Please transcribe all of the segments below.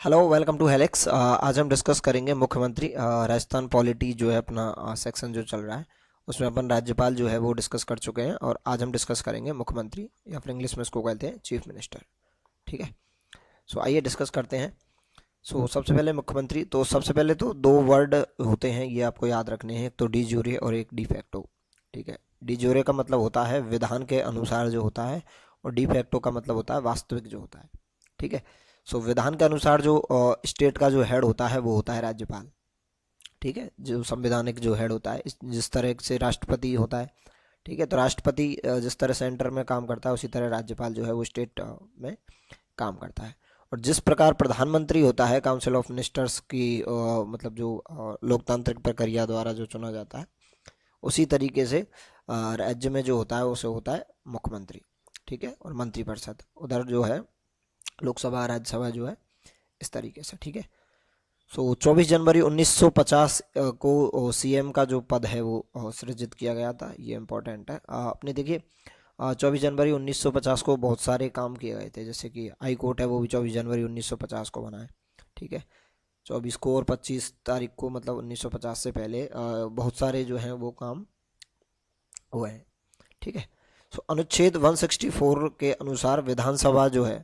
Hello, welcome to helix. आज हम discuss करेंगे मुख्यमंत्री राजस्थान पॉलिटी जो है अपना सेक्शन जो चल रहा है उसमें अपन राज्यपाल जो है वो डिस्कस कर चुके हैं और आज हम डिस्कस करेंगे मुख्यमंत्री या फिर इंग्लिश में इसको कहते हैं चीफ मिनिस्टर। ठीक है। सो आइए डिस्कस करते हैं। सबसे पहले मुख्यमंत्री, तो सबसे पहले तो दो वर्ड होते हैं, ये आपको याद रखने हैं, एक तो डी ज्यूरे और एक डी फैक्टो। ठीक है। डी ज्यूरे का मतलब होता है विधान के अनुसार जो होता है और डी फैक्टो का मतलब होता है वास्तविक जो होता है। ठीक है। विधान के अनुसार जो स्टेट का जो हेड होता है वो होता है राज्यपाल। ठीक है, जो संवैधानिक जो हेड होता है जिस तरह से राष्ट्रपति होता है। ठीक है, तो राष्ट्रपति जिस तरह सेंटर में काम करता है उसी तरह राज्यपाल जो है वो स्टेट में काम करता है। और जिस प्रकार प्रधानमंत्री होता है काउंसिल ऑफ मिनिस्टर्स की मतलब जो लोकतांत्रिक प्रक्रिया द्वारा जो चुना जाता है, उसी तरीके से राज्य में जो होता है उसे होता है मुख्यमंत्री। ठीक है, और मंत्रिपरिषद उधर जो है लोकसभा राज्यसभा जो है इस तरीके से। ठीक है। 24 जनवरी 1950 को सीएम का जो पद है वो सृजित किया गया था। ये इम्पोर्टेंट है। आपने देखिए 24 जनवरी 1950 को बहुत सारे काम किए गए थे, जैसे कि हाई कोर्ट है वो भी 24 जनवरी 1950 को बना है। ठीक है। 24 को और 25 तारीख को, मतलब 1950 से पहले बहुत सारे जो हैं वो काम हुए हैं। ठीक है। अनुच्छेद 164 के अनुसार विधानसभा जो है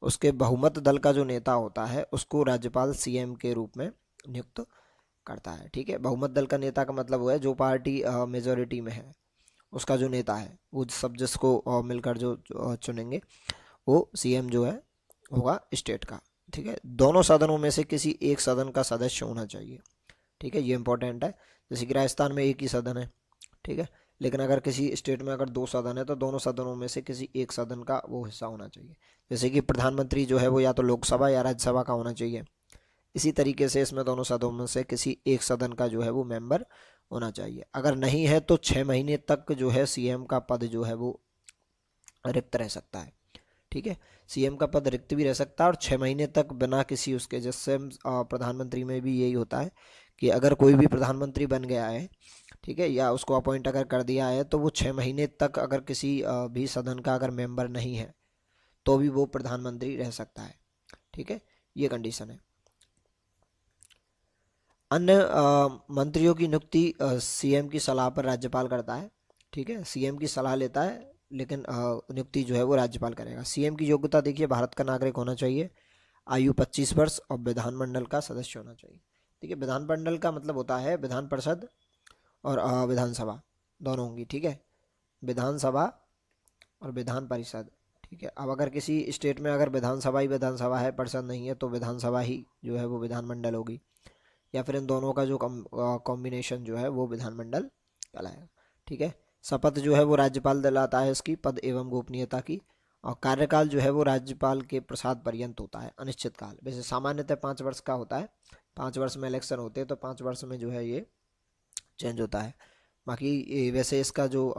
उसके बहुमत दल का जो नेता होता है उसको राज्यपाल सीएम के रूप में नियुक्त करता है। ठीक है। बहुमत दल का नेता का मतलब वो है जो पार्टी मेजोरिटी में है उसका जो नेता है, वो सब जिसको मिलकर जो चुनेंगे वो सीएम जो है होगा स्टेट का। ठीक है। दोनों सदनों में से किसी एक सदन का सदस्य होना चाहिए। ठीक है, ये इंपॉर्टेंट है। जैसे कि राजस्थान में एक ही सदन है। ठीक है। लेकिन अगर किसी स्टेट में अगर दो सदन है तो दोनों सदनों में से किसी एक सदन का वो हिस्सा होना चाहिए। जैसे कि प्रधानमंत्री जो है वो या तो लोकसभा या राज्यसभा का होना चाहिए, इसी तरीके से इसमें दोनों सदनों में से किसी एक सदन का जो है वो मेंबर होना चाहिए। अगर नहीं है तो 6 महीने तक जो है सीएम का पद जो है वो रिक्त रह सकता है। ठीक है। सीएम का पद रिक्त भी रह सकता है और 6 महीने तक बिना किसी उसके, जैसे प्रधानमंत्री में भी यही होता है कि अगर कोई भी प्रधानमंत्री बन गया है, ठीक है, या उसको अपॉइंट अगर कर दिया है तो वो 6 महीने तक अगर किसी भी सदन का अगर मेंबर नहीं है तो भी वो प्रधानमंत्री रह सकता है। ठीक है, ये कंडीशन है। अन्य मंत्रियों की नियुक्ति सीएम की सलाह पर राज्यपाल करता है। ठीक है, सीएम की सलाह लेता है लेकिन नियुक्ति जो है वो राज्यपाल करेगा। सीएम की योग्यता देखिए, भारत का नागरिक होना चाहिए, आयु 25 वर्ष और विधानमंडल का सदस्य होना चाहिए। ठीक है, विधानमंडल का मतलब होता है विधान परिषद और विधानसभा दोनों होंगी। ठीक है, विधानसभा और विधान परिषद। ठीक है, अब अगर किसी स्टेट में अगर विधानसभा ही विधानसभा है, परिषद नहीं है, तो विधानसभा ही जो है वो विधानमंडल होगी, या फिर इन दोनों का जो कॉम्बिनेशन जो है वो विधानमंडल कहलाएगा। ठीक है। शपथ जो है वो राज्यपाल दिलाता है इसकी पद एवं गोपनीयता की। और कार्यकाल जो है वो राज्यपाल के प्रसाद पर्यंत होता है, अनिश्चित काल। वैसे सामान्यतः 5 वर्ष का होता है, 5 वर्ष में इलेक्शन होते हैं तो 5 वर्ष में जो है ये चेंज होता है। बाकी वैसे इसका जो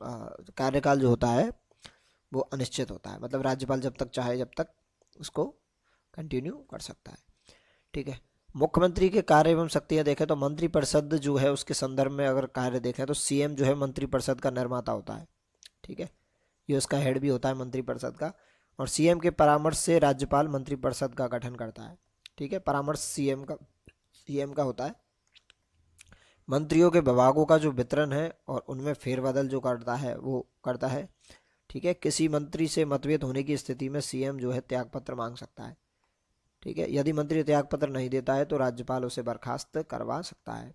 कार्यकाल जो होता है वो अनिश्चित होता है, मतलब राज्यपाल जब तक चाहे जब तक उसको कंटिन्यू कर सकता है। ठीक है। मुख्यमंत्री के कार्य एवं शक्तियाँ देखें तो मंत्रिपरिषद जो है उसके संदर्भ में अगर कार्य देखें तो सीएम जो है मंत्रिपरिषद का निर्माता होता है। ठीक है, ये उसका हेड भी होता है मंत्रिपरिषद का। और सीएम के परामर्श से राज्यपाल मंत्रिपरिषद का गठन करता है। ठीक है, परामर्श सीएम का होता है। मंत्रियों के विभागों का जो वितरण है और उनमें फेरबदल जो करता है वो करता है। ठीक है, किसी मंत्री से मतभेद होने की स्थिति में सीएम जो है त्यागपत्र मांग सकता है। ठीक है, यदि मंत्री त्यागपत्र नहीं देता है तो राज्यपाल उसे बर्खास्त करवा सकता है।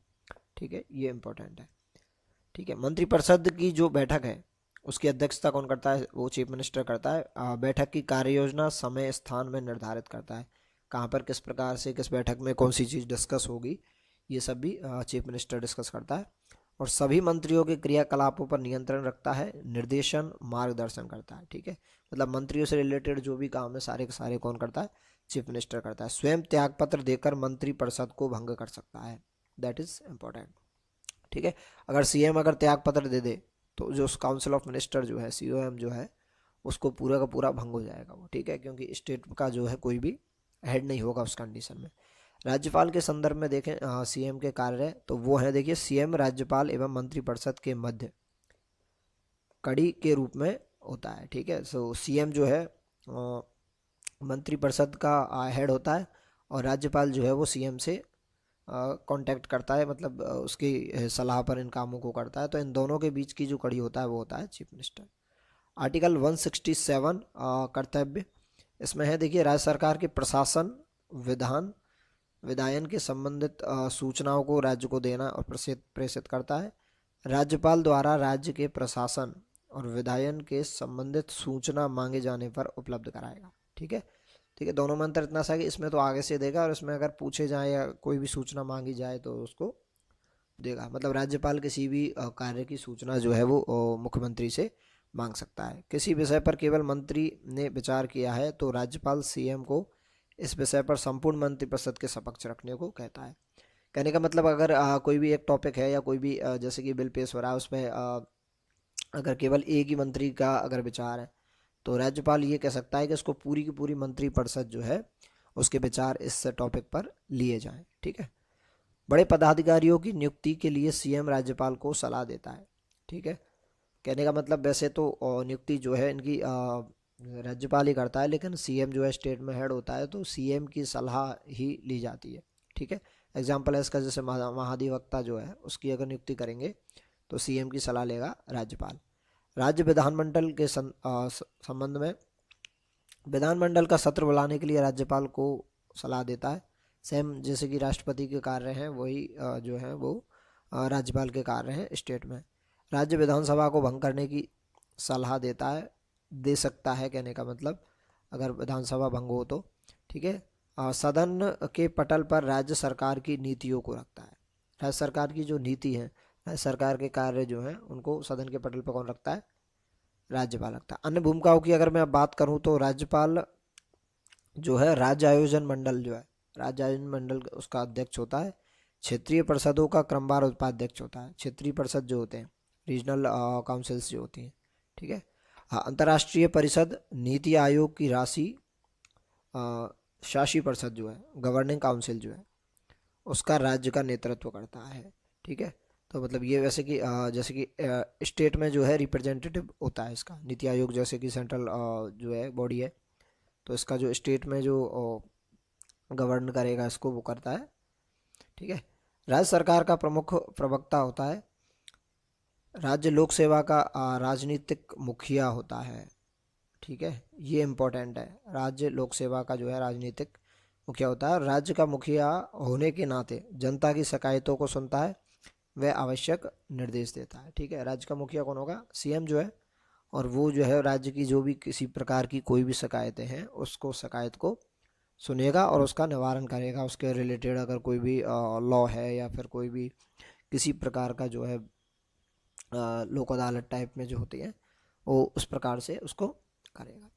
ठीक है, ये इंपॉर्टेंट है। ठीक है, मंत्रिपरिषद की जो बैठक है उसकी अध्यक्षता कौन करता है? वो चीफ मिनिस्टर करता है। बैठक की कार्य योजना समय स्थान में निर्धारित करता है, कहाँ पर किस प्रकार से किस बैठक में कौन सी चीज़ डिस्कस होगी, ये सब भी चीफ मिनिस्टर डिस्कस करता है। और सभी मंत्रियों के क्रियाकलापों पर नियंत्रण रखता है, निर्देशन मार्गदर्शन करता है। ठीक है, मतलब मंत्रियों से रिलेटेड जो भी काम है सारे के सारे कौन करता है? चीफ मिनिस्टर करता है। स्वयं त्यागपत्र देकर मंत्रिपरिषद को भंग कर सकता है, दैट इज इम्पोर्टेंट। ठीक है, अगर सीएम अगर त्यागपत्र दे दे तो जो काउंसिल ऑफ मिनिस्टर जो है सीओएम जो है उसको पूरा का पूरा भंग हो जाएगा वो। ठीक है, क्योंकि स्टेट का जो है कोई भी हेड नहीं होगा उस कंडीशन में। राज्यपाल के संदर्भ में देखें सीएम के कार्य तो वो है, देखिए, सीएम राज्यपाल एवं मंत्रिपरिषद के मध्य कड़ी के रूप में होता है। ठीक है, सीएम जो है मंत्रिपरिषद का हेड होता है, और राज्यपाल जो है वो सीएम से कांटेक्ट करता है, मतलब उसकी सलाह पर इन कामों को करता है। तो इन दोनों के बीच की जो कड़ी होता है वो होता है चीफ मिनिस्टर। आर्टिकल 167 कर्तव्य, इसमें है देखिए, राज्य सरकार के प्रशासन, विधान, विधायन के संबंधित सूचनाओं को राज्य को देना और प्रेषित प्रेषित करता है। राज्यपाल द्वारा राज्य के प्रशासन और विधायन के संबंधित सूचना मांगे जाने पर उपलब्ध कराएगा। ठीक है, ठीक है, दोनों में अंतर इतना सा है कि इसमें तो आगे से देगा, और इसमें अगर पूछे जाए या कोई भी सूचना मांगी जाए तो उसको देगा। मतलब राज्यपाल किसी भी कार्य की सूचना जो है वो मुख्यमंत्री से मांग सकता है। किसी विषय पर केवल मंत्री ने विचार किया है तो राज्यपाल सीएम को इस विषय पर संपूर्ण मंत्रिपरिषद के समक्ष रखने को कहता है। कहने का मतलब, अगर कोई भी एक टॉपिक है या कोई भी जैसे कि बिल पेश हो रहा है, उसमें अगर केवल एक ही मंत्री का अगर विचार है तो राज्यपाल ये कह सकता है कि उसको पूरी की पूरी मंत्रिपरिषद जो है उसके विचार इस टॉपिक पर लिए जाएं। ठीक है, बड़े पदाधिकारियों की नियुक्ति के लिए सीएम राज्यपाल को सलाह देता है। ठीक है, कहने का मतलब वैसे तो नियुक्ति जो है इनकी राज्यपाल ही करता है, लेकिन सीएम जो है स्टेट में हेड होता है तो सीएम की सलाह ही ली जाती है। ठीक है, एग्जाम्पल है इसका, जैसे महाधिवक्ता जो है उसकी अगर नियुक्ति करेंगे तो सीएम की सलाह लेगा राज्यपाल। राज्य विधानमंडल के संबंध में, विधानमंडल का सत्र बुलाने के लिए राज्यपाल को सलाह देता है। सेम जैसे कि राष्ट्रपति के कार्य हैं वही जो है वो राज्यपाल के कार्य हैं स्टेट में। राज्य विधानसभा को भंग करने की सलाह देता है, दे सकता है, कहने का मतलब अगर विधानसभा भंग हो तो। ठीक है, सदन के पटल पर राज्य सरकार की नीतियों को रखता है। राज्य सरकार की जो नीति है, राज्य सरकार के कार्य जो हैं उनको सदन के पटल पर कौन रखता है? राज्यपाल रखता है। अन्य भूमिकाओं की अगर मैं अब बात करूं तो राज्यपाल जो है राज्य आयोजन मंडल जो है, राज्य आयोजन मंडल उसका अध्यक्ष होता है। क्षेत्रीय परिषदों का क्रमवार उपाध्यक्ष होता है। क्षेत्रीय परिषद जो होते हैं, रीजनल काउंसिल्स जो होती हैं। ठीक है, हाँ, अंतर्राष्ट्रीय परिषद, नीति आयोग की राशि, शासी परिषद जो है, गवर्निंग काउंसिल जो है, उसका राज्य का नेतृत्व करता है। ठीक है, तो मतलब ये वैसे कि जैसे कि स्टेट में जो है रिप्रेजेंटेटिव होता है इसका, नीति आयोग जैसे कि सेंट्रल जो है बॉडी है, तो इसका जो स्टेट में जो गवर्न करेगा इसको वो करता है। ठीक है, राज्य सरकार का प्रमुख प्रवक्ता होता है। राज्य लोक सेवा का राजनीतिक मुखिया होता है। ठीक है, ये इम्पोर्टेंट है, राज्य लोक सेवा का जो है राजनीतिक मुखिया होता है। राज्य का मुखिया होने के नाते जनता की शिकायतों को सुनता है, वह आवश्यक निर्देश देता है। ठीक है, राज्य का मुखिया कौन होगा? सीएम जो है, और वो जो है राज्य की जो भी किसी प्रकार की कोई भी शिकायतें हैं उसको शिकायत को सुनेगा और उसका निवारण करेगा। उसके रिलेटेड अगर कोई भी लॉ है या फिर कोई भी किसी प्रकार का जो है लोक अदालत टाइप में जो होती है वो उस प्रकार से उसको करेगा।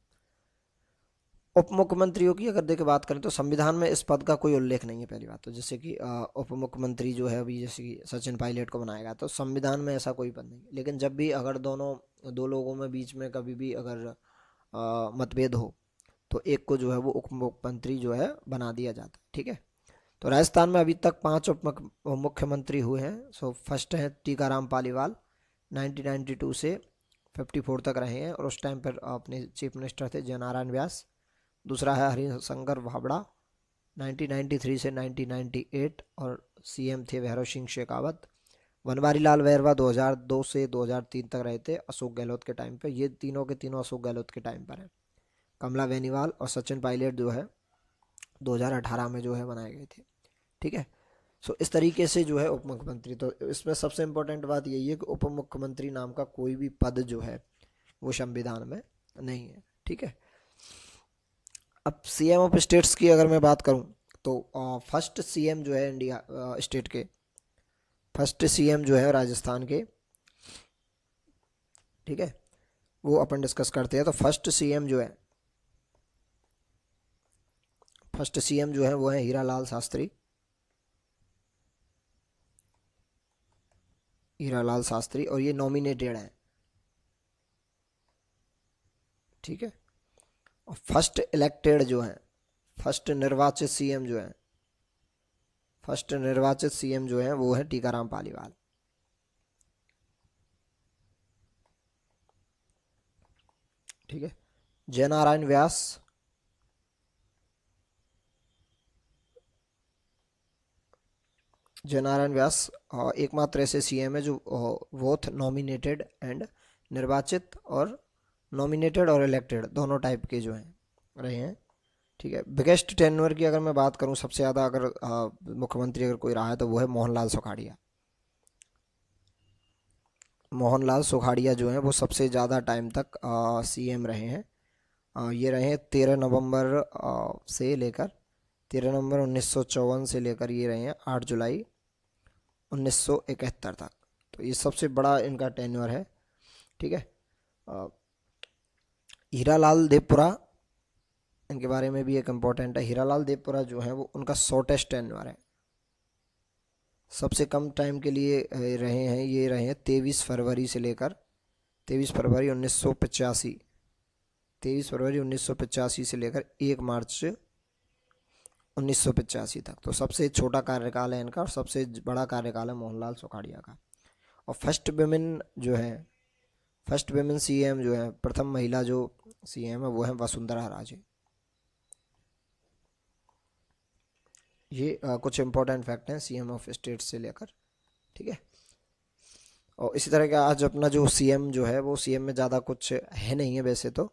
उप मुख्यमंत्रियों की अगर देखिए बात करें तो संविधान में इस पद का कोई उल्लेख नहीं है। पहली बात तो जैसे कि उप मुख्यमंत्री जो है अभी जैसे कि सचिन पायलट को बनाएगा तो संविधान में ऐसा कोई पद नहीं है। लेकिन जब भी अगर दो लोगों में बीच में कभी भी अगर मतभेद हो तो एक को जो है वो उप मुख्यमंत्री जो है बना दिया जाता है। ठीक है, तो राजस्थान में अभी तक 5 उप मुख्यमंत्री हुए हैं। सो फर्स्ट है टीकाराम पालीवाल, 1992 से 54 तक रहे हैं और उस टाइम पर अपने चीफ मिनिस्टर थे जयनारायण व्यास। दूसरा है हरिशंकर भाबड़ा, 1993 से 1998 और सीएम थे भैरव सिंह शेखावत। बनवारी लाल मेहरवा 2002 से 2003 तक रहे थे अशोक गहलोत के टाइम पे। ये तीनों के तीनों अशोक गहलोत के टाइम पर हैं। कमला बेनीवाल और सचिन पायलट जो है 2018 में जो है बनाए गए थे। ठीक है, सो इस तरीके से जो है उप मुख्यमंत्री, तो इसमें सबसे इम्पोर्टेंट बात यही है कि उप मुख्यमंत्री नाम का कोई भी पद जो है वो संविधान में नहीं है। ठीक है, अब सीएम ऑफ स्टेट्स की अगर मैं बात करूं तो फर्स्ट सीएम जो है इंडिया स्टेट के, फर्स्ट सीएम जो है राजस्थान के, ठीक है, वो अपन डिस्कस करते हैं। तो फर्स्ट सीएम जो है वो है हीरालाल शास्त्री। हीरालाल शास्त्री, और ये नॉमिनेटेड है। ठीक है, और फर्स्ट इलेक्टेड जो है, फर्स्ट निर्वाचित सीएम जो है, फर्स्ट निर्वाचित सीएम जो है वो है टीकाराम पालीवाल। ठीक है, जयनारायण व्यास जयनारायण व्यास एकमात्र ऐसे सीएम है जो बोथ नॉमिनेटेड एंड निर्वाचित और नॉमिनेटेड और इलेक्टेड दोनों टाइप के जो हैं रहे हैं। ठीक है, बिगेस्ट टेन्योर की अगर मैं बात करूं, सबसे ज़्यादा अगर मुख्यमंत्री अगर कोई रहा है तो वो है मोहनलाल सुखाड़िया। मोहनलाल सुखाड़िया जो हैं वो सबसे ज़्यादा टाइम तक सीएम रहे हैं। ये रहे 13 नवंबर से लेकर 13 नवंबर 1954 से लेकर ये रहे हैं 8 जुलाई 1971 तक। तो ये सबसे बड़ा इनका टेन्योर है। ठीक है, अ, हीरालाल देवपुरा, इनके बारे में भी एक इम्पोर्टेंट है। हीरालाल देवपुरा जो है वो उनका शॉर्टेस्ट टेन्योर है, सबसे कम टाइम के लिए रहे हैं। ये रहे हैं 23 फरवरी से लेकर 23 फरवरी 1985, 23 फरवरी 1985 से लेकर 1 मार्च 1985 तक। तो सबसे छोटा कार्यकाल है इनका और सबसे बड़ा कार्यकाल है मोहनलाल सुखाड़िया का। और फर्स्ट वेमेन सीएम जो है, प्रथम महिला जो सीएम है वो है वसुंधरा राजे। ये कुछ इंपॉर्टेंट फैक्ट हैं सीएम ऑफ स्टेट से लेकर। ठीक है, और इसी तरह का आज अपना जो सीएम जो है वो सीएम में ज़्यादा कुछ है नहीं है वैसे तो।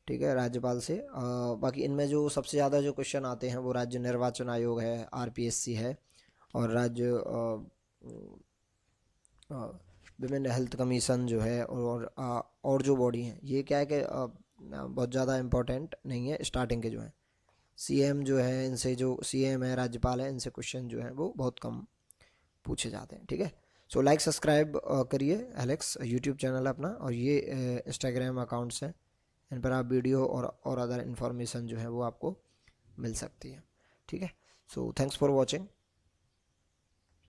ठीक है, राज्यपाल से बाकी इनमें जो सबसे ज़्यादा जो क्वेश्चन आते हैं वो राज्य निर्वाचन आयोग है, आरपीएससी है, और राज्य विमेन हेल्थ कमीशन जो है, और जो बॉडी हैं ये क्या है कि बहुत ज़्यादा इम्पोर्टेंट नहीं है। स्टार्टिंग के जो हैं सीएम जो है, इनसे जो सीएम है राज्यपाल है, इनसे क्वेश्चन जो है वो बहुत कम पूछे जाते हैं। ठीक है, सो लाइक सब्सक्राइब करिए, एलेक्स यूट्यूब चैनल है अपना, और ये इंस्टाग्राम अकाउंट्स हैं, इन पर आप वीडियो और अदर इन्फॉर्मेशन जो है वो आपको मिल सकती है। ठीक है, सो थैंक्स फॉर वॉचिंग।